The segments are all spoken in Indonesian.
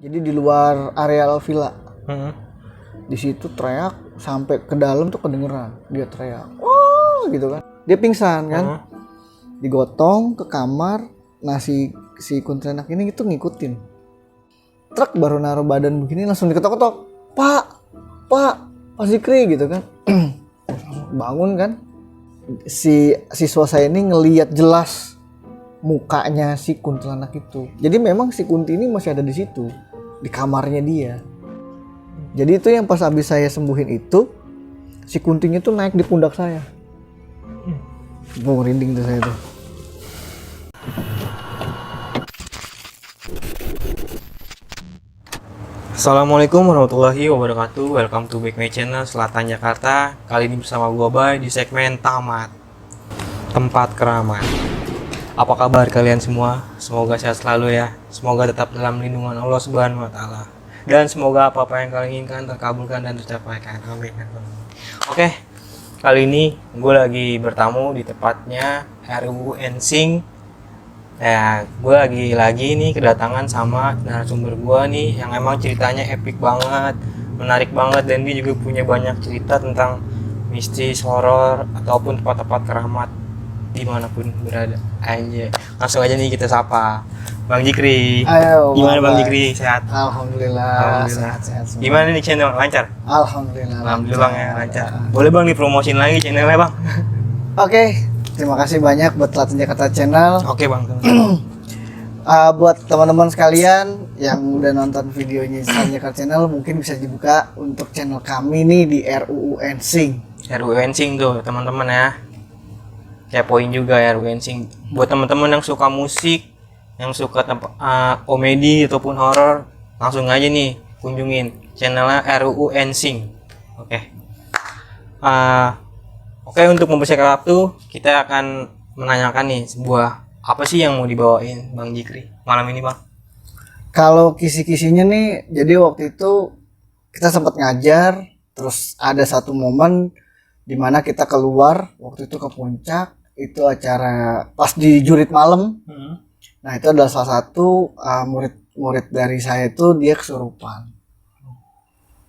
Jadi di luar areal villa. Di situ teriak sampai ke dalam tuh kedengeran. Dia teriak, wah gitu kan. Dia pingsan kan. Digotong ke kamar. Nah si kuntilanak ini itu ngikutin. Truk baru naruh badan begini langsung diketok-ketok. Pak Zikri gitu kan. Bangun kan. Si siswa saya ini ngelihat jelas mukanya si kuntilanak itu. Jadi memang si Kunti ini masih ada di situ, di kamarnya dia. Jadi itu yang pas habis saya sembuhin itu, si Kuntinya tuh naik di pundak saya. Merinding tuh saya tuh. Assalamualaikum warahmatullahi wabarakatuh. Welcome to back my channel Selatan Jakarta. Kali ini bersama gua Bay di segmen Tamat Tempat Keramat. Apa kabar kalian semua? Semoga sehat selalu ya. Semoga tetap dalam lindungan Allah Subhanahu wa taala. Dan semoga apa-apa yang kalian inginkan terkabulkan dan tercapaikan. Amin. Oke. Kali ini gue lagi bertamu di tempatnya RUU Ensing. Ya, gue lagi nih kedatangan sama narasumber gue nih yang emang ceritanya epic banget, menarik banget, dan dia juga punya banyak cerita tentang mistis, horor, ataupun tempat-tempat keramat dimanapun berada. Aja, langsung aja nih kita sapa Bang Jikri. Ayo, gimana Bang Jikri? Sehat? Alhamdulillah. Sehat semua. Gimana nih channel? Lancar? Alhamdulillah Bang ya, lancar. Boleh Bang dipromosin lagi channelnya Bang? Oke, terima kasih banyak buat Selatan Jakarta Channel. Oke Bang. Buat teman-teman sekalian yang udah nonton videonya Selatan Jakarta Channel, mungkin bisa dibuka untuk channel kami nih di RUU Ensing. RUU Ensing tuh teman-teman ya. Kepoin juga ya RUU Ensing. Buat teman-teman yang suka musik, yang suka komedi ataupun horor, langsung aja nih kunjungin channelnya RUU Ensing. Oke. Oke, untuk mempersiapkan waktu, kita akan menanyakan nih sebuah apa sih yang mau dibawain Bang Jikri malam ini Bang? Kalau kisi-kisinya nih, jadi waktu itu kita sempat ngajar, terus ada satu momen dimana kita keluar waktu itu ke puncak, itu acara pas di jurit malam. Nah itu adalah salah satu murid dari saya itu dia kesurupan.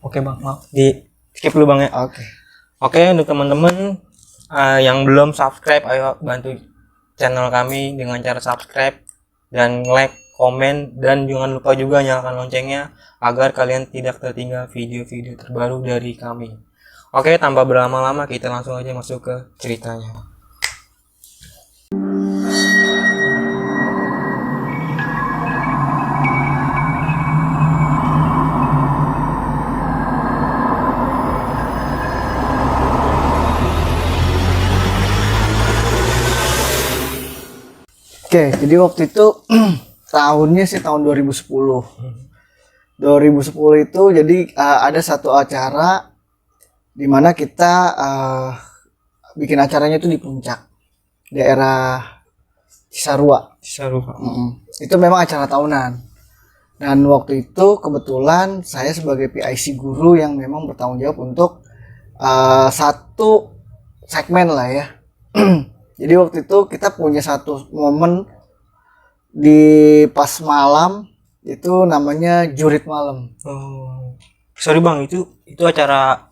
Oke Bang, maaf di skip dulu Bang ya. Oke, untuk teman-teman yang belum subscribe, ayo bantu channel kami dengan cara subscribe dan like, komen, dan jangan lupa juga nyalakan loncengnya agar kalian tidak tertinggal video-video terbaru dari kami. Oke, tanpa berlama-lama kita langsung aja masuk ke ceritanya. Oke, jadi waktu itu tahunnya sih tahun 2010. 2010 itu jadi ada satu acara di mana kita bikin acaranya itu di puncak daerah Cisarua. Itu memang acara tahunan. Dan waktu itu kebetulan saya sebagai PIC guru yang memang bertanggung jawab untuk satu segmen lah ya. Jadi waktu itu kita punya satu momen di pas malam itu namanya jurit malam. Sorry Bang, itu acara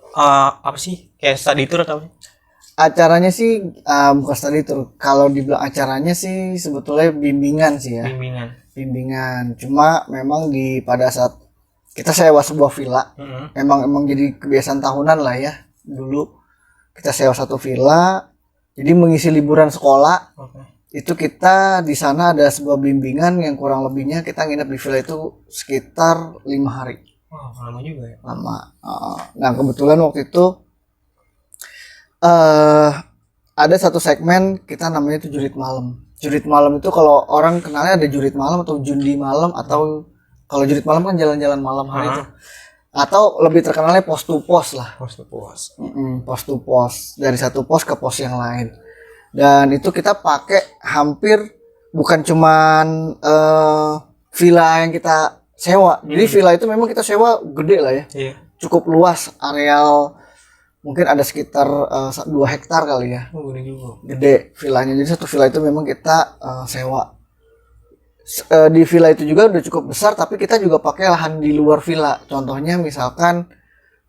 apa sih? Kayak study tour atau apa? Acaranya sih bukan study tour. Kalau dibilang acaranya sih sebetulnya bimbingan sih ya. Bimbingan. Cuma memang pada saat kita sewa sebuah villa, emang jadi kebiasaan tahunan lah ya. Dulu kita sewa satu villa. Jadi mengisi liburan sekolah, itu kita di sana ada sebuah bimbingan yang kurang lebihnya kita nginep di villa itu sekitar 5 hari. Lama juga ya? Lama. Nah kebetulan waktu itu ada satu segmen kita namanya itu jurit malam. Jurit malam itu kalau orang kenalnya ada jurit malam atau jundi malam, atau kalau jurit malam kan jalan-jalan malam hari itu. Atau lebih terkenalnya pos to pos lah. Pos to pos, dari satu pos ke pos yang lain. Dan itu kita pakai hampir bukan cuman villa yang kita sewa. Jadi villa itu memang kita sewa gede lah ya. Cukup luas, areal mungkin ada sekitar 2 hektar kali ya. Gede juga. Gede villanya. Jadi satu villa itu memang kita sewa di villa itu juga udah cukup besar, tapi kita juga pakai lahan di luar villa. Contohnya misalkan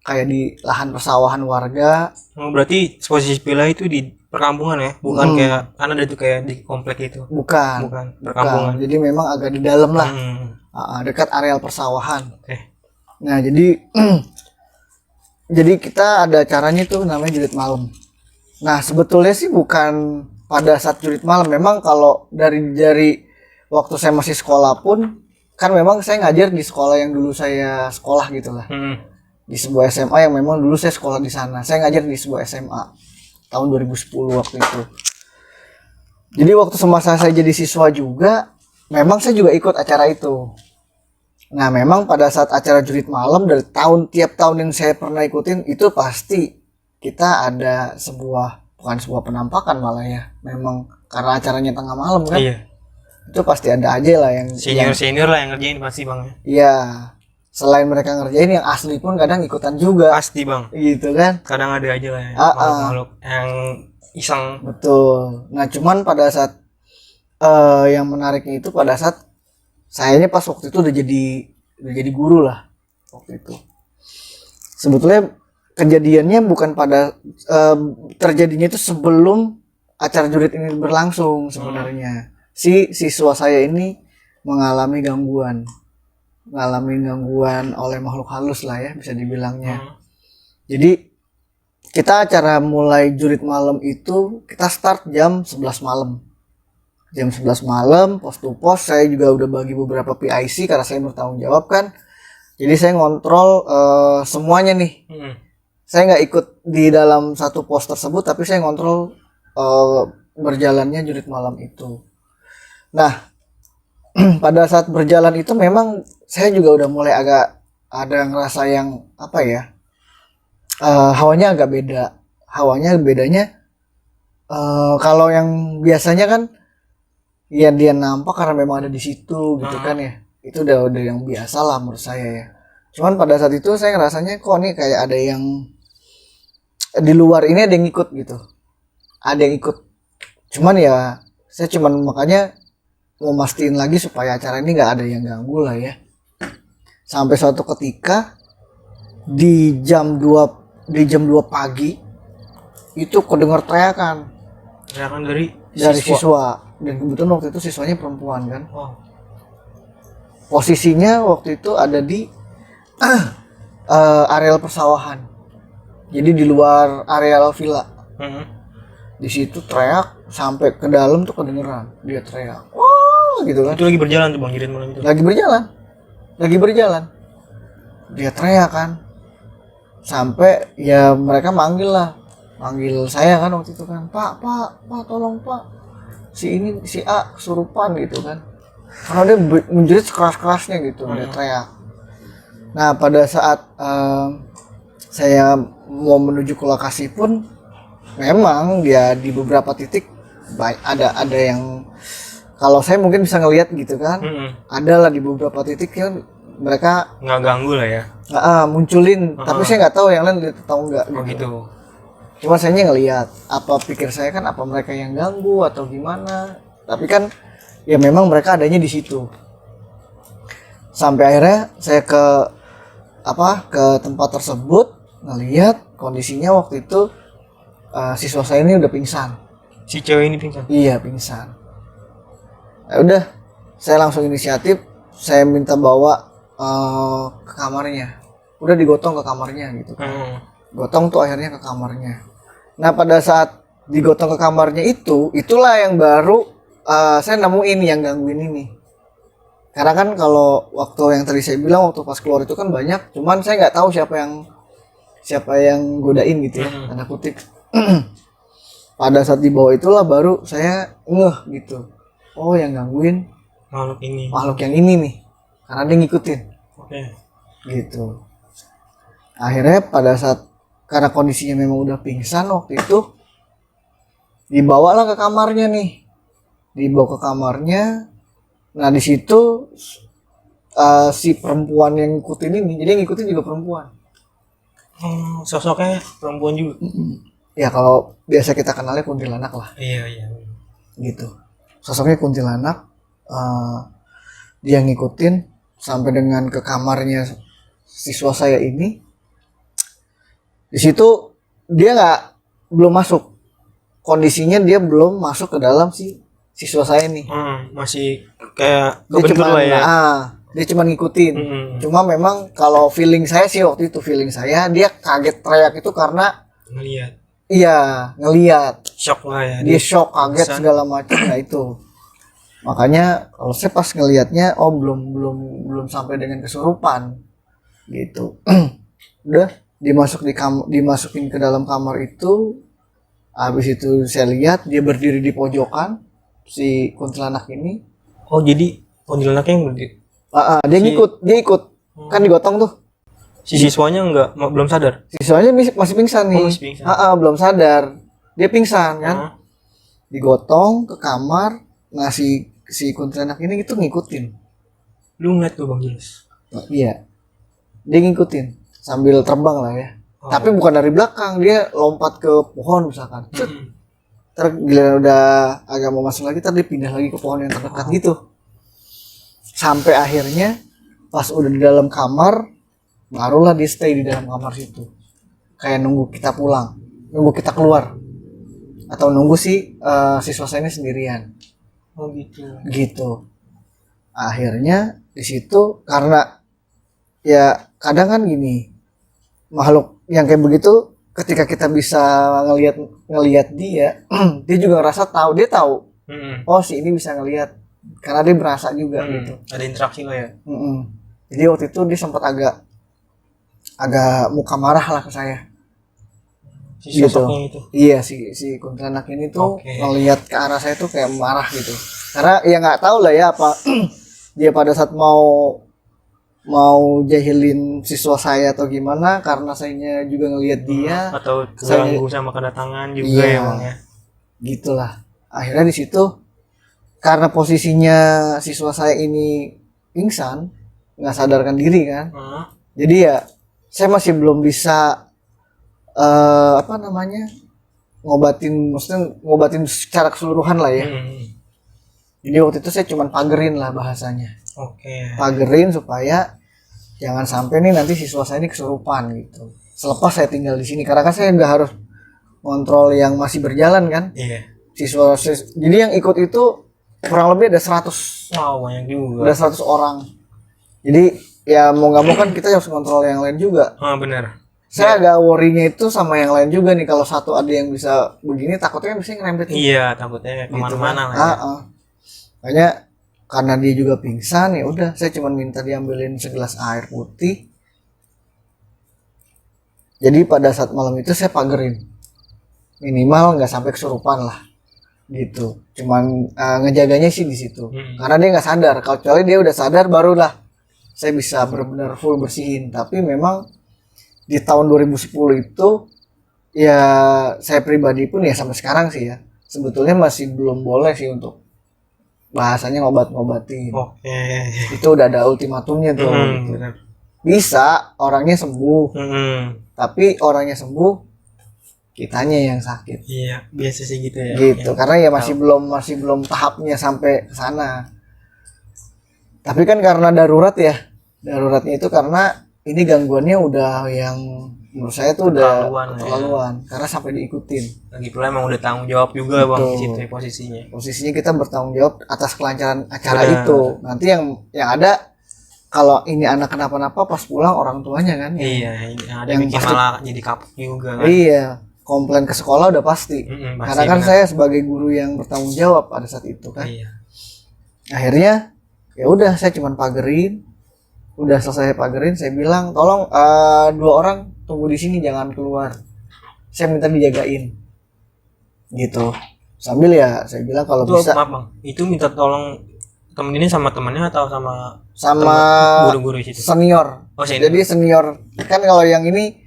kayak di lahan persawahan warga. Oh, berarti posisi villa itu di perkampungan ya, bukan kayak kan ada tuh kayak di komplek itu. Bukan perkampungan. Jadi memang agak di dalam lah. Dekat areal persawahan. Oke. Nah, jadi jadi kita ada acaranya tuh namanya jurit malam. Nah, sebetulnya sih bukan pada saat jurit malam. Memang kalau dari waktu saya masih sekolah pun kan memang saya ngajar di sekolah yang dulu saya sekolah gitu lah. Di sebuah SMA yang memang dulu saya sekolah di sana. Saya ngajar di sebuah SMA tahun 2010 waktu itu. Jadi waktu semasa saya jadi siswa juga, memang saya juga ikut acara itu. Nah, memang pada saat acara jurit malam dari tiap tahun yang saya pernah ikutin itu pasti kita ada bukan sebuah penampakan malah ya. Memang karena acaranya tengah malam kan. Iya. Itu pasti ada aja lah yang senior lah yang ngerjain pasti bang. Iya. Selain mereka ngerjain, yang asli pun kadang ikutan juga. Pasti bang. Gitu kan. Kadang ada aja lah ya, makhluk yang iseng. Betul. Nah, cuman pada saat yang menariknya itu pada saat sayanya pas waktu itu udah jadi guru lah waktu itu. Sebetulnya kejadiannya bukan pada terjadinya itu sebelum acara jurit ini berlangsung sebenarnya. Si siswa saya ini mengalami gangguan oleh makhluk halus lah ya bisa dibilangnya. Jadi kita acara mulai jurit malam itu kita start jam 11 malam. Jam 11 malam, pos to pos, saya juga udah bagi beberapa PIC karena saya bertanggung jawab kan. Jadi saya ngontrol semuanya nih. Saya nggak ikut di dalam satu pos tersebut, tapi saya ngontrol berjalannya jurit malam itu. Nah, pada saat berjalan itu memang saya juga udah mulai agak ada ngerasa yang apa ya, hawanya agak beda. Hawanya bedanya kalau yang biasanya kan ya dia nampak karena memang ada di situ gitu kan ya. Itu udah yang biasa lah menurut saya ya. Cuman pada saat itu saya ngerasanya kok nih kayak ada yang di luar ini ada yang ikut gitu. Ada yang ikut. Cuman ya saya makanya mau mastiin lagi supaya acara ini nggak ada yang ganggu lah ya. Sampai suatu ketika di jam 2 pagi itu kedengar teriakan dari siswa. Dan kebetulan waktu itu siswanya perempuan kan. Posisinya waktu itu ada di areal persawahan. Jadi di luar areal villa. Di situ teriak sampai ke dalam tuh kedengeran dia teriak. Wah, gitu kan. Itu lagi berjalan tuh bang jurit malam itu. Lagi berjalan. Dia teriak kan. Sampai ya mereka manggil saya kan waktu itu kan. Pak, tolong Pak. Si A kesurupan gitu kan. Karena dia menjerit sekeras-kerasnya gitu, dia teriak. Nah, pada saat saya mau menuju ke lokasi pun memang dia di beberapa titik ada yang kalau saya mungkin bisa ngelihat gitu kan. Ada lah di beberapa titik yang mereka nggak ganggu lah ya. Munculin, tapi saya nggak tahu yang lain lihat atau enggak gitu. Cuma saya ngelihat, apa pikir saya kan apa mereka yang ganggu atau gimana. Tapi kan ya memang mereka adanya di situ. Sampai akhirnya saya ke tempat tersebut ngelihat kondisinya waktu itu siswa saya ini udah pingsan. Si cewek ini pingsan? Iya, pingsan. Ya udah, saya langsung inisiatif, saya minta bawa ke kamarnya. Udah digotong ke kamarnya gitu kan. Gotong tuh akhirnya ke kamarnya. Nah, pada saat digotong ke kamarnya itulah yang baru saya nemuin yang gangguin ini. Karena kan kalau waktu yang tadi saya bilang waktu pas keluar itu kan banyak, cuman saya nggak tahu siapa yang godain gitu ya, tanda kutip. Pada saat dibawa itulah baru saya ngeh gitu. Oh, yang gangguin makhluk yang ini nih. Karena dia ngikutin. Gitu. Akhirnya pada saat karena kondisinya memang udah pingsan waktu itu dibawalah ke kamarnya nih. Dibawa ke kamarnya. Nah, di situ si perempuan yang ngikutin ini, jadi yang ngikutin juga perempuan. Sosoknya perempuan juga. Ya kalau biasa kita kenalnya kuntilanak lah. Iya. Gitu. Sosoknya kuntilanak. dia ngikutin sampai dengan ke kamarnya siswa saya ini. Di situ dia belum masuk, kondisinya dia belum masuk ke dalam si siswa saya nih. Masih kayak Dia kebentur cuma lah ya. dia cuma ngikutin. Cuma memang kalau feeling saya sih waktu itu, feeling saya dia kaget teriak itu karena Ngelihat. iya ngelihat, Shock lah ya. dia shock, kaget segala macam. Nah itu makanya kalau saya pas ngelihatnya, oh belum sampai dengan kesurupan gitu. Udah dimasukin ke dalam kamar itu. Habis itu saya lihat dia berdiri di pojokan si kuntilanak ini. Oh jadi kuntilanaknya yang berdiri. Dia ikut kan digotong tuh. Si siswanya belum sadar. Siswanya masih pingsan nih. Masih pingsan. Belum sadar. Dia pingsan kan. Digotong ke kamar. Nah si kuntilanak ini itu ngikutin. Lu ngeliat tuh Bang Jules? Iya. Dia ngikutin sambil terbang lah ya. Tapi bukan dari belakang, dia lompat ke pohon misalkan. Terus giliran udah agak mau masuk lagi, dia pindah lagi ke pohon yang terdekat gitu. Sampai akhirnya pas udah di dalam kamar, barulah dia stay di dalam kamar situ. Kayak nunggu kita pulang, nunggu kita keluar. Atau nunggu siswa saya ini sendirian. Oh gitu. Gitu. Akhirnya di situ karena ya kadang kan gini, makhluk yang kayak begitu ketika kita bisa ngelihat dia dia juga ngerasa dia tahu. Oh si ini bisa ngelihat karena dia berasa juga gitu. Ada interaksi lah ya. Jadi waktu itu dia sempat agak muka marah lah ke saya. Si sosoknya itu. Iya si kuntilanak ini tuh ngelihat ke arah saya tuh kayak marah gitu. Karena ya nggak tahu lah ya apa dia pada saat mau jahilin siswa saya atau gimana, karena saya juga ngelihat dia atau terganggu sama kedatangan juga ya Bang ya. Gitulah. Akhirnya di situ karena posisinya siswa saya ini pingsan, nggak sadarkan diri kan. Jadi ya saya masih belum bisa ngobatin secara keseluruhan lah ya. Jadi waktu itu saya cuman pagerin lah bahasanya. Pagerin supaya jangan sampai nih nanti siswa saya ini kesurupan gitu. Selepas saya tinggal di sini, karena kan saya nggak harus kontrol yang masih berjalan kan. Siswa jadi yang ikut itu kurang lebih ada 100. Wow, banyak juga. Udah 100 orang. Jadi ya mau nggak mau kan kita harus kontrol yang lain juga. Benar. Saya agak worry-nya itu sama yang lain juga nih, kalau satu ada yang bisa begini takutnya bisa ngerembet. Iya, takutnya kemana-mana lah ya. Makanya karena dia juga pingsan, ya udah saya cuma minta diambilin segelas air putih. Jadi pada saat malam itu saya pagerin, minimal nggak sampai kesurupan lah gitu. Cuman ngejaganya sih di situ. Karena dia nggak sadar. Kecuali dia udah sadar barulah saya bisa benar-benar full bersihin. Tapi memang di tahun 2010 itu ya saya pribadi pun ya sampai sekarang sih ya sebetulnya masih belum boleh sih untuk bahasanya ngobatin. Itu udah ada ultimatumnya tuh. Gitu. Bisa orangnya sembuh, tapi orangnya sembuh kitanya yang sakit. Iya, biasa sih gitu ya. Gitu, karena ya masih belum tahapnya sampai ke sana. Tapi kan karena daruratnya itu karena ini gangguannya udah yang menurut saya tuh udah keterlaluan karena sampai diikutin. Lagi pula emang udah tanggung jawab juga Bang di situ posisinya. Posisinya kita bertanggung jawab atas kelancaran acara itu. Nanti yang ada kalau ini anak kenapa-napa pas pulang orang tuanya kan. Iya, yang bikin pasti, malah jadi kapok juga kan. Iya, komplain ke sekolah udah pasti. Karena kan saya sebagai guru yang bertanggung jawab pada saat itu kan. Akhirnya ya udah saya cuman pagerin. Udah selesai pagerin, saya bilang tolong 2 orang tunggu di sini jangan keluar. Saya minta dijagain. Gitu. Sambil ya saya bilang kalau itu, bisa. Maaf Bang, itu minta tolong temenin sama temannya atau sama guru-guru situ? Senior. Senior. Jadi senior kan kalau yang ini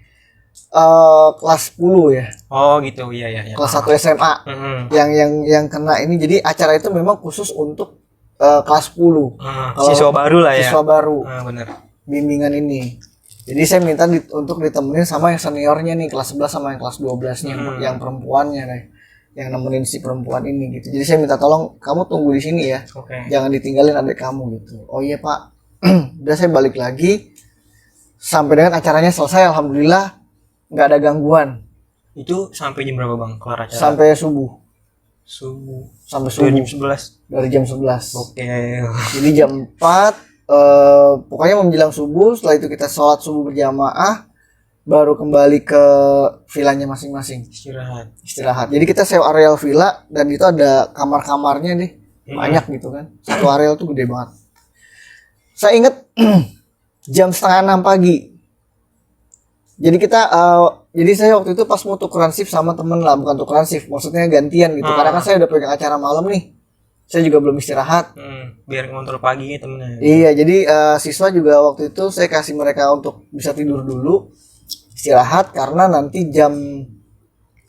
kelas 10 ya. Oh gitu, iya. Kelas 1 SMA. Yang kena ini, jadi acara itu memang khusus untuk kelas 10. Siswa baru lah ya. Siswa baru. Bener. Bimbingan ini. Jadi saya minta untuk ditemenin sama yang seniornya nih, kelas 11 sama yang kelas 12-nya, yang perempuannya nih. yang nemenin si perempuan ini gitu. Jadi saya minta tolong kamu tunggu di sini ya, Oke. jangan ditinggalin adik kamu gitu. Oh iya Pak. Udah saya balik lagi sampai dengan acaranya selesai, alhamdulillah nggak ada gangguan Itu sampai jam berapa bang kelar acara? sampai subuh. Subuh. Sampai Dari subuh jam 11. dari jam 11. Oke. Jadi jam 4 pokoknya menjelang subuh, setelah itu kita sholat subuh berjamaah, baru kembali ke villanya masing-masing istirahat. Jadi kita sewa areal villa dan itu ada kamar-kamarnya nih banyak gitu kan. Satu areal tuh gede banget. Saya inget jam 5:30 pagi. Jadi kita jadi saya waktu itu pas mau tukeran shift sama temen lah, bukan tukeran shift, maksudnya gantian gitu. Karena kan saya udah pegang acara malam nih. Saya juga belum istirahat. Biar ngontrol pagi temennya. Iya, jadi siswa juga waktu itu saya kasih mereka untuk bisa tidur dulu, istirahat, karena nanti jam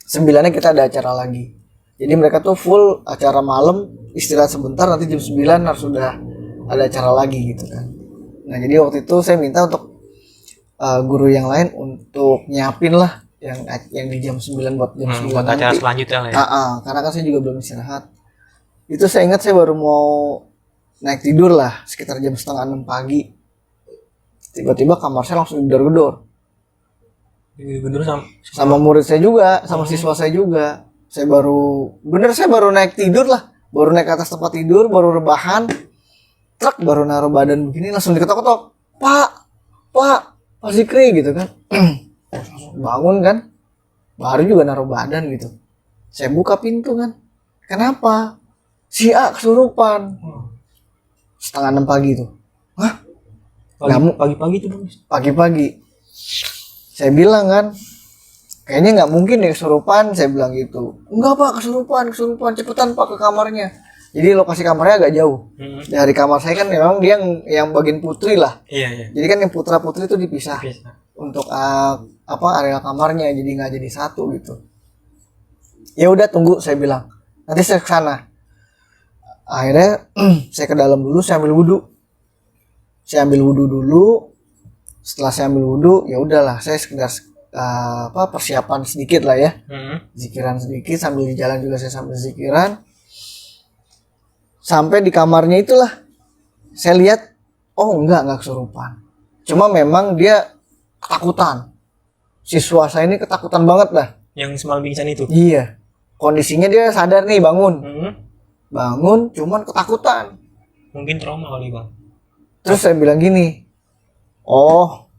9-nya kita ada acara lagi. Jadi mereka tuh full acara malam, istirahat sebentar, nanti jam 9 harus sudah ada acara lagi gitu kan. Nah jadi waktu itu saya minta untuk guru yang lain untuk nyiapin lah yang di jam 9 buat jam 9 buat acara nanti. selanjutnya lah ya. Karena kan saya juga belum istirahat. Itu saya ingat saya baru mau naik tidur lah sekitar jam 5:30 pagi. Tiba-tiba kamar saya langsung gedor-gedor. Bener Sama murid saya juga, sama siswa saya juga. Saya baru naik tidur lah. Baru naik ke atas tempat tidur, baru rebahan. Truk baru naruh badan begini langsung diketok-ketok. Pak Zikri gitu kan. Bangun kan. Baru juga naruh badan gitu. Saya buka pintu kan. Kenapa? Si A kesurupan. 5:30 pagi tuh. Hah? Pagi-pagi tuh bang. Pagi-pagi. Saya bilang kan, kayaknya nggak mungkin deh kesurupan, saya bilang gitu. Enggak Pak, kesurupan, cepetan Pak ke kamarnya. Jadi lokasi kamarnya agak jauh. Dari kamar saya kan memang dia yang bagian putri lah. Iya. Jadi kan yang putra putri itu dipisah. Untuk area kamarnya, jadi nggak jadi satu gitu. Ya udah tunggu, saya bilang. Nanti saya ke sana. Akhirnya saya ke dalam dulu, saya ambil wudhu dulu. Setelah saya ambil wudhu, ya udahlah, saya sekedar persiapan sedikit lah ya. Zikiran sedikit, sambil di jalan juga saya sambil zikiran. Sampai di kamarnya itulah saya lihat, oh enggak kesurupan. Cuma memang dia ketakutan. Siswa saya ini ketakutan banget dah. Yang semalam pingsan itu? Iya. Kondisinya dia sadar nih, bangun, cuman ketakutan. Mungkin trauma kali bang. Terus saya bilang gini, oh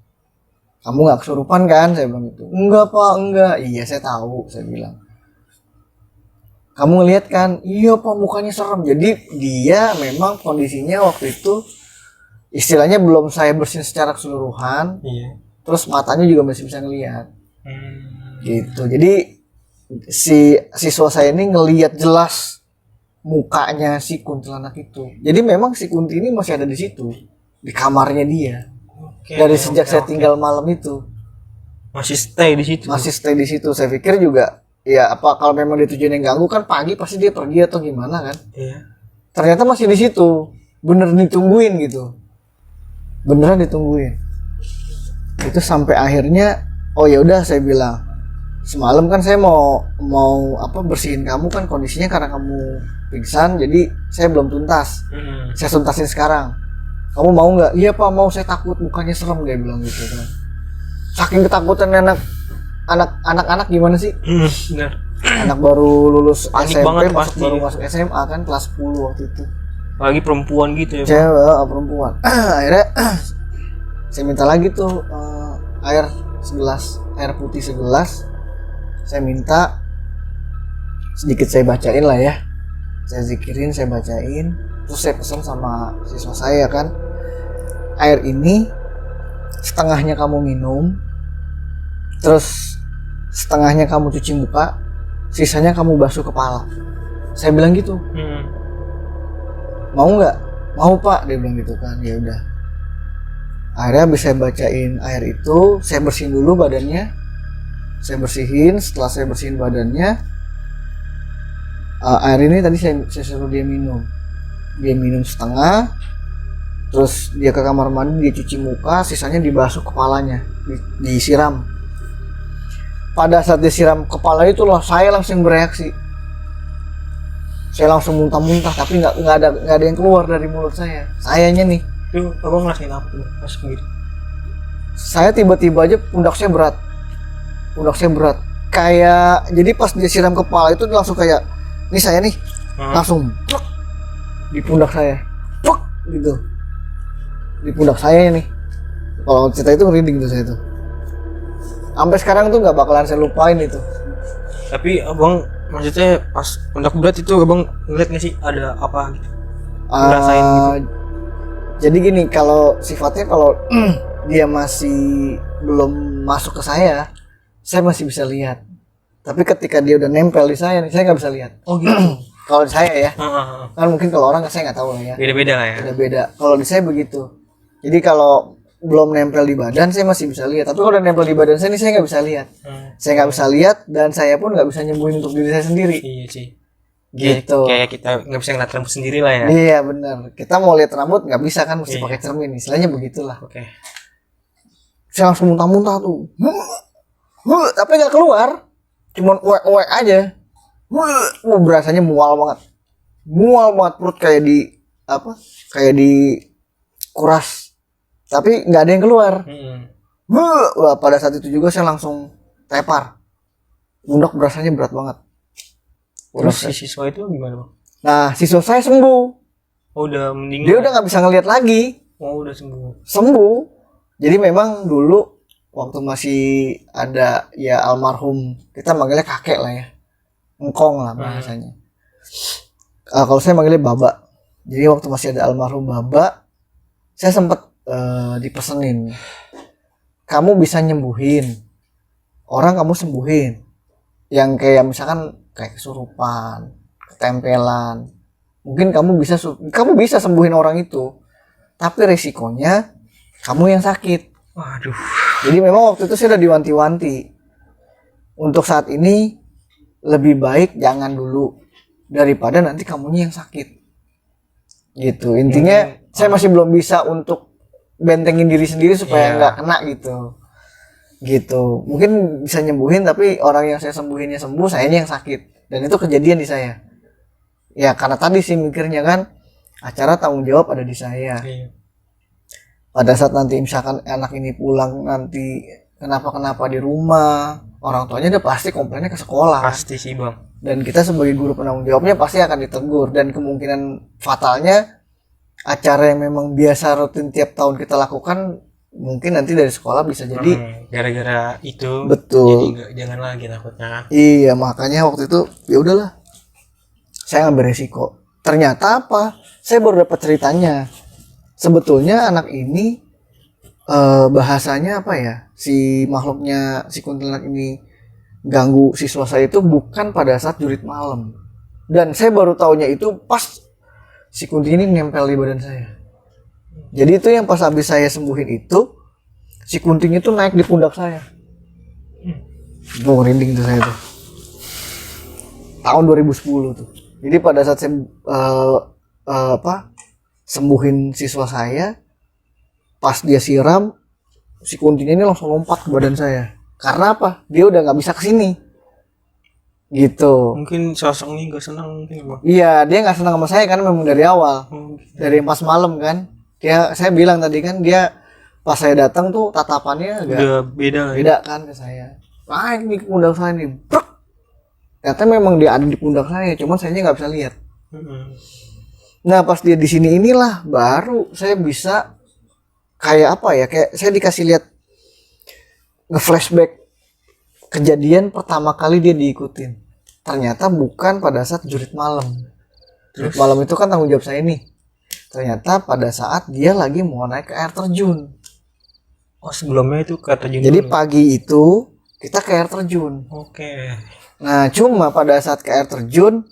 kamu nggak kesurupan kan? Saya bilang gitu. Enggak Pak, enggak. Iya saya tahu, saya bilang. Kamu ngeliat kan? Iya Pak, mukanya serem. Jadi dia memang kondisinya waktu itu istilahnya belum saya bersihin secara keseluruhan. Iya. Terus matanya juga masih bisa ngelihat. Gitu. Jadi si siswa saya ini ngelihat jelas mukanya si kuntilanak itu. Jadi memang si kunti ini masih ada di situ, di kamarnya dia. Dari sejak saya tinggal malam itu masih stay di situ. Saya pikir juga ya apa kalau memang dia tujuan yang ganggu kan pagi pasti dia pergi atau gimana kan. Iya. Ternyata masih di situ, bener ditungguin gitu, beneran ditungguin. Itu sampai akhirnya oh ya udah, saya bilang semalam kan saya mau bersihin kamu kan, kondisinya karena kamu pingsan jadi saya belum tuntas. Saya tuntasin sekarang. Kamu mau nggak? Iya Pak, mau, saya takut mukanya serem, dia bilang gitu kan. Saking ketakutan anak-anak gimana sih? Benar. Anak baru lulus panik SMP, pasti. baru masuk SMA kan, kelas 10 waktu itu. Lagi perempuan gitu ya. Cewek, perempuan. Akhirnya saya minta lagi tuh air putih segelas. Saya minta sedikit, saya bacain lah ya. Saya zikirin, saya bacain. Terus saya pesan sama siswa saya kan, air ini setengahnya kamu minum, terus setengahnya kamu cuci muka, sisanya kamu basuh kepala. Saya bilang gitu. Mau nggak? Mau Pak, dia bilang gitu kan. Ya udah. Akhirnya habis saya bacain air itu, saya bersihin dulu badannya. Saya bersihin. Setelah saya bersihin badannya, air ini tadi saya suruh dia minum. Dia minum setengah, terus dia ke kamar mandi, dia cuci muka, sisanya dibasuh kepalanya, disiram. Pada saat disiram kepala itu loh, saya langsung bereaksi. Saya langsung muntah-muntah, tapi nggak ada yang keluar dari mulut saya. Sayanya nih, Itu abang ngerasain apa tuh pas begitu? saya tiba-tiba aja pundak saya berat. Kayak jadi pas dia siram kepala itu langsung kayak, nih saya nih, langsung pluk, di pundak saya, pluk, gitu. Di pundak saya nih. Kalau cerita itu merinding tuh saya tuh. Sampai sekarang tuh nggak bakalan saya lupain itu. Tapi abang maksudnya pas pundak berat itu abang ngeliat nggak sih ada apa gitu? Ngerasain gitu? Jadi gini, kalau sifatnya kalau dia masih belum masuk ke saya masih bisa lihat. Tapi ketika dia udah nempel di saya nih, saya nggak bisa lihat. Oh gitu. Kalau di saya ya, kan mungkin kalau orang saya nggak tahu lah ya. Beda-beda lah ya. Beda-beda. Kalau di saya begitu. Jadi kalau belum nempel di badan saya masih bisa lihat. Tapi kalau udah nempel di badan saya nih, saya nggak bisa lihat. Saya nggak bisa lihat dan saya pun nggak bisa nyembuhin untuk diri saya sendiri. Iya sih. Gitu. Kayak kita nggak bisa ngeliat rambut sendiri lah ya. Iya benar. Kita mau lihat rambut nggak bisa kan, mesti Iya. pakai cermin. Istilahnya begitulah. Oke. Saya langsung muntah-muntah tuh. Tapi nggak keluar. Cuman uek-uek aja. Berasanya mual banget. Perut kayak di apa? Kayak di kuras. Tapi nggak ada yang keluar. Wah, pada saat itu juga saya langsung tepar. Pundak berasanya berat banget. Terus si siswa itu gimana bang? Nah, siswa saya sembuh. Oh udah mendingan. Dia udah nggak bisa ngelihat lagi. Oh udah sembuh. Sembuh. Jadi memang dulu waktu masih ada ya almarhum, kita manggilnya kakek lah ya, engkong lah bahasanya. Kalau saya manggilnya baba. Jadi waktu masih ada almarhum baba, saya sempat dipesenin, kamu bisa nyembuhin orang, kamu sembuhin yang kayak misalkan kayak kesurupan, ketempelan, mungkin kamu bisa sembuhin orang itu, tapi resikonya kamu yang sakit. Waduh. Jadi memang waktu itu saya udah diwanti-wanti, untuk saat ini lebih baik jangan dulu daripada nanti kamunya yang sakit. Gitu. Intinya saya masih belum bisa untuk bentengin diri sendiri supaya nggak kena gitu. Mungkin bisa nyembuhin, tapi orang yang saya sembuhinnya sembuh, sayanya yang sakit. Dan itu kejadian di saya. Ya karena tadi sih mikirnya kan acara tanggung jawab ada di saya. Pada saat nanti misalkan anak ini pulang nanti kenapa di rumah, orang tuanya udah pasti komplainnya ke sekolah. Pasti sih bang. Dan kita sebagai guru penanggung jawabnya pasti akan ditegur, dan kemungkinan fatalnya acara yang memang biasa rutin tiap tahun kita lakukan mungkin nanti dari sekolah bisa jadi gara-gara itu. Betul. Jadi jangan lagi takutnya kan. Iya, makanya waktu itu ya udahlah, saya ngambil resiko. Ternyata apa? Saya baru dapat ceritanya. Sebetulnya anak ini bahasanya apa ya? Si makhluknya, si kuntilanak ini ganggu siswa saya itu bukan pada saat jurit malam. Dan saya baru taunya itu pas si kunti ini nempel di badan saya. Jadi itu yang pas habis saya sembuhin itu, si kuntinya itu naik di pundak saya. Merinding tuh saya tuh. Tahun 2010 tuh. Jadi pada saat saya sembuhin siswa saya, pas dia siram, si kuntinya ini langsung lompat ke badan saya. Karena apa? Dia udah nggak bisa kesini. Gitu. Mungkin sosoknya nggak senang mungkin bang. Iya, dia nggak senang sama saya kan memang dari awal. Dari pas malam kan. Saya bilang tadi kan, dia pas saya datang tuh tatapannya agak udah beda kan ke saya. Naik di pundak saya nih. Bruk. Ternyata memang dia ada di pundak saya, cuman saya nggak bisa lihat. Nah pas dia di sini inilah baru saya bisa kayak apa ya, kayak saya dikasih lihat nge-flashback kejadian pertama kali dia diikutin. Ternyata bukan pada saat jurit malam. Jurit malam itu kan tanggung jawab saya nih. Ternyata pada saat dia lagi mau naik ke air terjun. Oh sebelumnya itu ke air terjun. Jadi dulu. pagi itu kita ke air terjun. Oke. Nah cuma pada saat ke air terjun,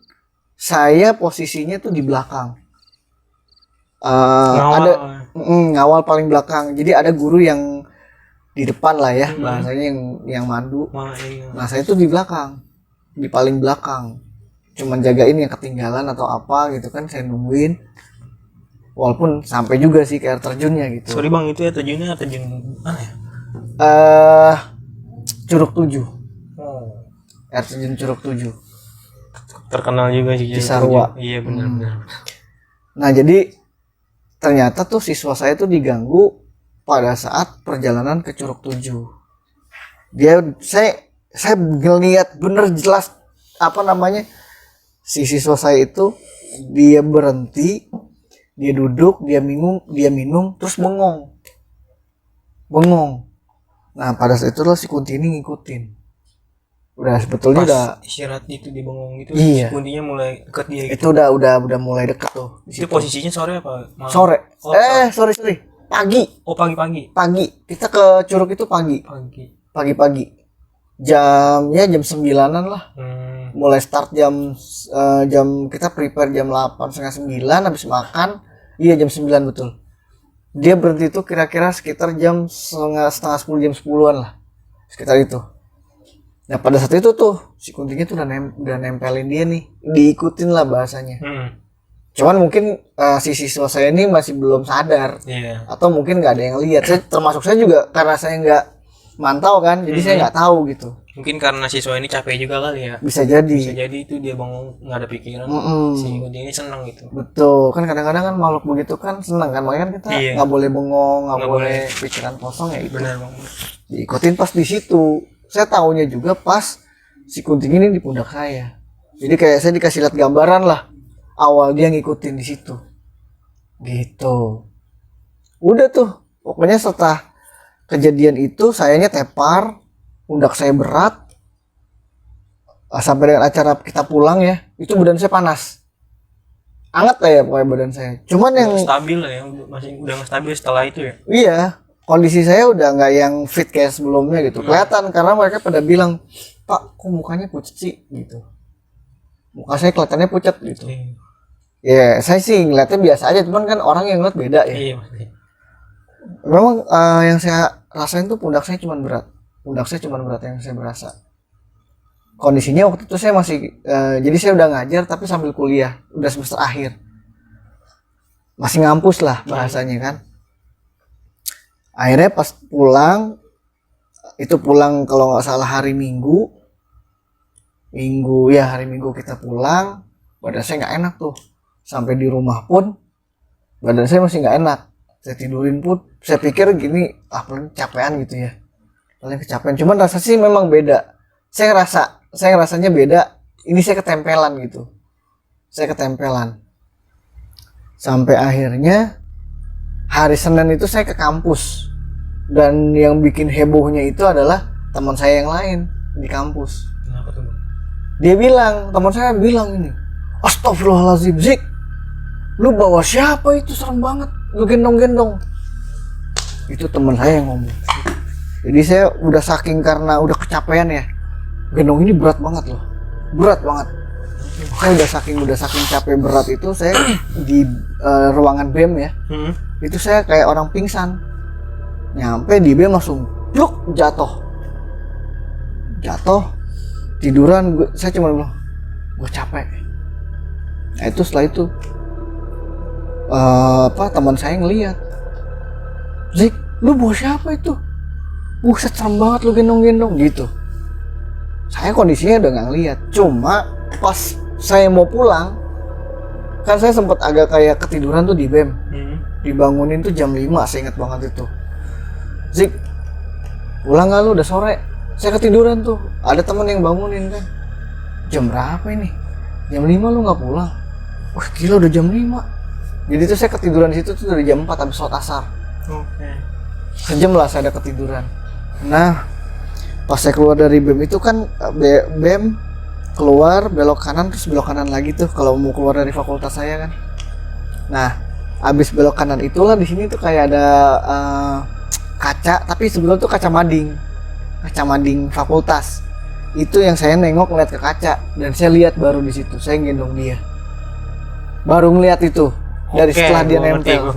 saya posisinya tuh di belakang. Ngawal paling belakang. Jadi ada guru yang di depan lah ya, bahasanya yang mandu. Nah saya tuh di belakang, di paling belakang, cuman jagain yang ketinggalan atau apa gitu kan, saya nungguin. Walaupun sampai juga sih ke air terjunnya gitu. Sorry bang, itu ya terjunnya terjun mana ya? Curug 7. Air terjun Curug 7. Terkenal juga sih Cisarua. Iya benar-benar. Nah jadi ternyata tuh siswa saya tuh diganggu pada saat perjalanan ke Curug Tujuh. Saya ngeliat bener jelas si siswa saya itu dia berhenti, dia duduk, dia minum, terus bengong. Nah pada saat itulah si Kunti ini ngikutin. Udah sebetulnya udah istirahat itu di bengong itu. Iya. Si Kuntinya mulai dekat dia gitu. Itu udah mulai dekat tuh. Itu posisinya sore apa malam? Sore. Oh, sorry. Pagi. Oh pagi. Kita ke Curug itu pagi. Pagi. Jam 9-an lah. Mulai start jam kita prepare jam 8, setengah 9, habis makan. Iya jam 9 betul. Dia berhenti itu kira-kira sekitar jam setengah 10, jam 10-an lah. Sekitar itu. Nah pada saat itu tuh si Kuntinya tuh udah nempelin dia nih. Diikutin lah bahasanya. Cuman mungkin si siswa saya ini masih belum sadar. Atau mungkin gak ada yang lihat. Termasuk saya juga karena saya nggak mantau kan. Jadi saya nggak tahu gitu. Mungkin karena siswa ini capek juga kali ya. Bisa jadi itu dia bengong nggak ada pikiran. Si Kunti ini senang gitu. Betul kan, kadang-kadang kan makhluk begitu kan senang kan, makanya kan kita nggak boleh bengong, nggak boleh pikiran kosong ya itu. Benar banget. Diikutin pas di situ. Saya tahunya juga pas si Kunti ini di pundak saya. Jadi kayak saya dikasih lihat gambaran lah awal dia ngikutin di situ. Gitu. Udah tuh pokoknya setelah kejadian itu sayanya tepar, pundak saya berat, sampai dengan acara kita pulang ya, itu badan saya panas, anget lah ya pokoknya badan saya. Cuman yang stabil lah ya, masih udah nggak stabil setelah itu ya. Iya, kondisi saya udah nggak yang fit kayak sebelumnya gitu. Kelihatan karena mereka pada bilang, Pak, kok mukanya pucat sih gitu. Muka saya kelihatannya pucat gitu. Ya, saya sih ngeliatnya biasa aja, cuman kan orang yang ngeliat beda ya. Iya. Memang yang saya rasain tuh pundak saya cuma berat yang saya berasa. Kondisinya waktu itu saya masih jadi saya udah ngajar tapi sambil kuliah, udah semester akhir, masih ngampus lah bahasanya kan. Akhirnya pas pulang kalau nggak salah hari Minggu kita pulang, badan saya nggak enak tuh. Sampai di rumah pun badan saya masih nggak enak. Saya tidurin pun saya pikir gini, paling capean gitu ya, paling kecapean. Cuman rasa sih memang beda. Saya rasanya beda. Ini saya ketempelan gitu. Sampai akhirnya hari Senin itu saya ke kampus. Dan yang bikin hebohnya itu adalah teman saya yang lain di kampus. Kenapa tuh? Teman saya bilang ini, Astagfirullahaladzim, Zik, lu bawa siapa itu, serem banget, lu gendong-gendong. Itu teman saya yang ngomong. Jadi saya udah saking karena udah kecapean ya, gendong ini berat banget loh, saya udah saking capek berat itu, saya di ruangan BEM ya, itu saya kayak orang pingsan. Nyampe di BEM langsung pluk, jatuh tiduran. Saya cuma bilang gue capek. Nah itu setelah itu teman saya ngeliat, Zik, lu bawa siapa itu? Buset, serem banget lu gendong-gendong gitu. Saya kondisinya udah nggak ngeliat. Cuma pas saya mau pulang, kan saya sempat agak kayak ketiduran tuh di BEM. Dibangunin tuh jam 5, saya ingat banget itu. Zik, pulang nggak lu, udah sore. Saya ketiduran tuh, ada teman yang bangunin kan. Jam berapa ini? Jam 5 lu nggak pulang? Wah gila, udah jam 5. Jadi tuh saya ketiduran di situ tuh dari jam 4 habis sholat asar. Sejam lah saya ada ketiduran. Nah pas saya keluar dari BEM itu kan, BEM keluar belok kanan, terus belok kanan lagi tuh kalau mau keluar dari fakultas saya kan. Nah abis belok kanan itulah di sini tuh kayak ada kaca, tapi sebelum tuh kaca mading fakultas. Itu yang saya nengok ngeliat ke kaca, dan saya lihat baru di situ saya gendong dia, baru ngeliat itu dari setelah dia nempel.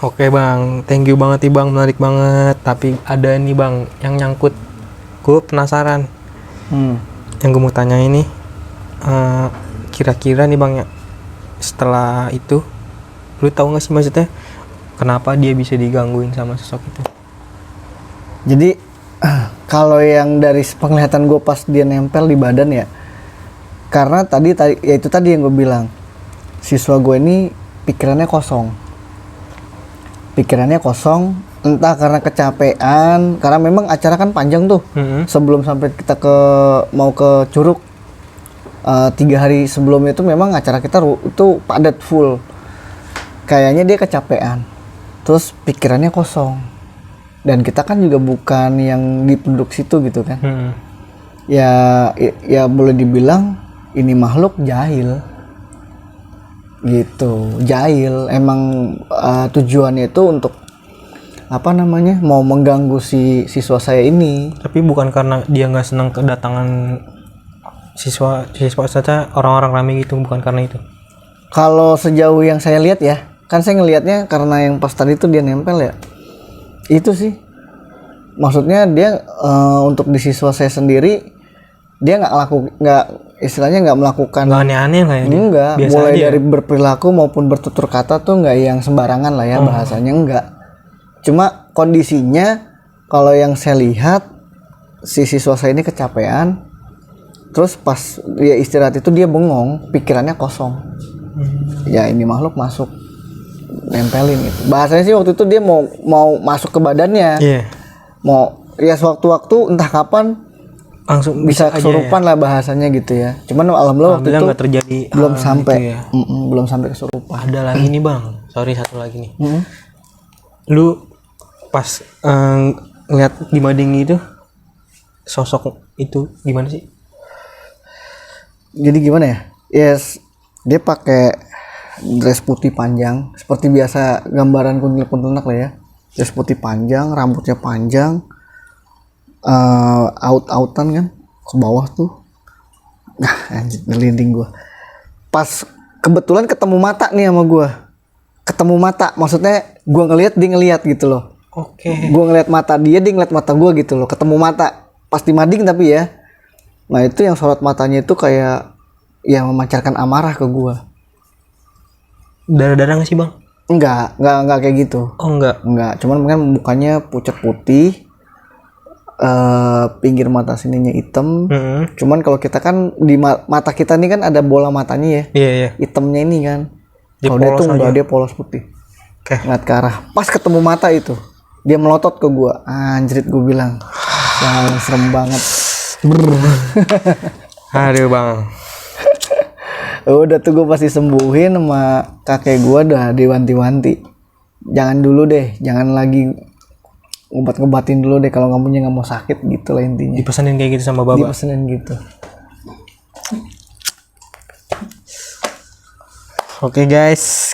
Oke bang, thank you banget nih bang, menarik banget. Tapi ada nih bang yang nyangkut, gue penasaran. Yang gue mau tanya ini, kira-kira nih Bang ya, setelah itu, lu tahu nggak sih maksudnya kenapa dia bisa digangguin sama sosok itu? Jadi kalau yang dari penglihatan gue pas dia nempel di badan ya, karena tadi ya itu tadi yang gue bilang, siswa gue ini pikirannya kosong, entah karena kecapean, karena memang acara kan panjang tuh. Sebelum sampai kita mau ke Curug, 3 hari sebelumnya itu memang acara kita itu padat full. Kayaknya dia kecapean, terus pikirannya kosong. Dan kita kan juga bukan yang di penduduk situ gitu kan. Ya boleh dibilang ini makhluk jahil gitu, jahil. Emang tujuannya itu untuk mau mengganggu si siswa saya ini. Tapi bukan karena dia nggak senang kedatangan siswa saja, orang-orang ramai gitu, bukan karena itu. Kalau sejauh yang saya lihat ya, kan saya ngelihatnya karena yang pas tadi itu dia nempel ya, itu sih maksudnya dia untuk di siswa saya sendiri dia istilahnya nggak melakukan nggak aneh-aneh lah ya. Enggak, mulai aja dari berperilaku maupun bertutur kata tuh nggak yang sembarangan lah ya, bahasanya enggak. Cuma kondisinya kalau yang saya lihat si siswa saya ini kecapean, terus pas dia istirahat itu dia bengong, pikirannya kosong. Ya ini makhluk masuk nempelin gitu. Bahasanya sih waktu itu dia mau masuk ke badannya. Mau ya sewaktu-waktu entah kapan langsung bisa kesurupan lah bahasanya gitu ya. Cuman alhamdulillah waktu itu nggak terjadi, belum sampai gitu ya. Belum sampai kesurupan. Ada lagi nih Bang, sorry satu lagi nih. Lu pas ngeliat di mading itu sosok itu gimana sih? Jadi gimana ya? Yes, dia pakai dress putih panjang seperti biasa gambaran kuntilanak lah ya. Dress putih panjang, rambutnya panjang, out-outan kan ke bawah tuh. Nah, anjir, ngelinding gua. Pas kebetulan ketemu mata nih sama gua. Ketemu mata, maksudnya gua ngelihat dia ngelihat gitu loh. Gua ngelihat mata dia ngeliat mata gua gitu loh. Ketemu mata, pas di mading tapi ya. Nah, itu yang sorot matanya itu kayak yang memancarkan amarah ke gua. Darah-darah nggak sih Bang? Enggak kayak gitu. Oh enggak. Cuman kan mukanya pucat putih, pinggir mata sininya hitam. Cuman kalau kita kan di mata kita nih kan ada bola matanya ya. Iya. Hitamnya ini kan. Kalau dia tuh enggak, dia polos putih. Ngeliat ke arah. Pas ketemu mata itu, dia melotot ke gua. Anjrit, gua bilang. Serem banget. Aduh Bang. Udah tuh gue pasti sembuhin sama kakek gue, udah diwanti-wanti. Jangan dulu deh, jangan lagi ngobatin dulu deh kalau kamunya nggak mau sakit gitu lah intinya. Dipesenin kayak gitu sama Bapak? Dipesenin gitu. Oke guys.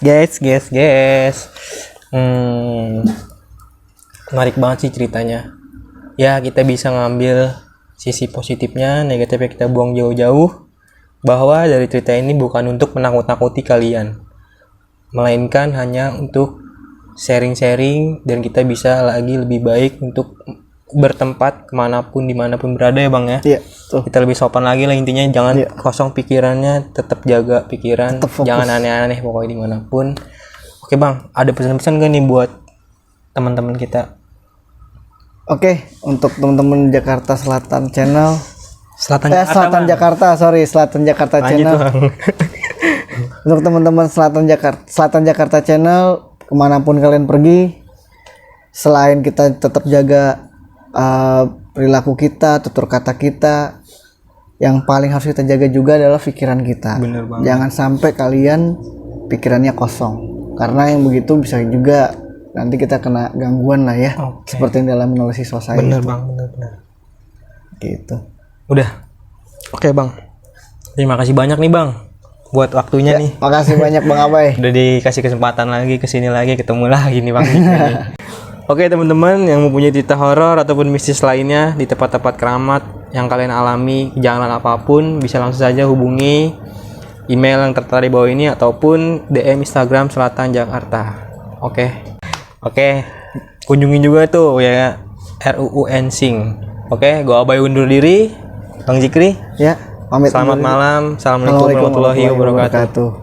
Menarik banget sih ceritanya. Ya kita bisa ngambil sisi positifnya, negatifnya kita buang jauh-jauh. Bahwa dari cerita ini bukan untuk menakut-nakuti kalian, melainkan hanya untuk sharing-sharing dan kita bisa lagi lebih baik untuk bertempat dimanapun berada ya Bang ya. Iya. Tuh. Kita lebih sopan lagi lah intinya, jangan kosong pikirannya, tetap jaga pikiran, jangan aneh-aneh pokoknya dimanapun. Oke Bang, ada pesan-pesan gak nih buat teman-teman kita? Oke, untuk teman-teman Jakarta Selatan Channel. Selatan Jakarta Channel. Untuk teman-teman Selatan Jakarta Channel, kemanapun kalian pergi, selain kita tetap jaga perilaku kita, tutur kata kita, yang paling harus kita jaga juga adalah pikiran kita. Bener banget. Jangan sampai kalian pikirannya kosong, karena yang begitu bisa juga nanti kita kena gangguan lah ya. Seperti yang dalam oleh siswa saya. Bener Bang, bener. Gitu. Udah. Oke Bang. Terima kasih banyak nih Bang buat waktunya nih. Makasih banyak Bang Abai. Udah dikasih kesempatan lagi kesini lagi, ketemu lagi nih Bang. Oke teman-teman yang mempunyai cerita horor ataupun mistis lainnya di tempat-tempat keramat yang kalian alami, kejanggalan apapun, bisa langsung saja hubungi email yang tertera di bawah ini ataupun DM Instagram Selatan Jakarta. Oke. Kunjungin juga tuh ya RUU Ensing. Oke, gua Abai undur diri. Kang Jikri, Ya, pamit. selamat dulu. malam. Assalamualaikum warahmatullahi wabarakatuh.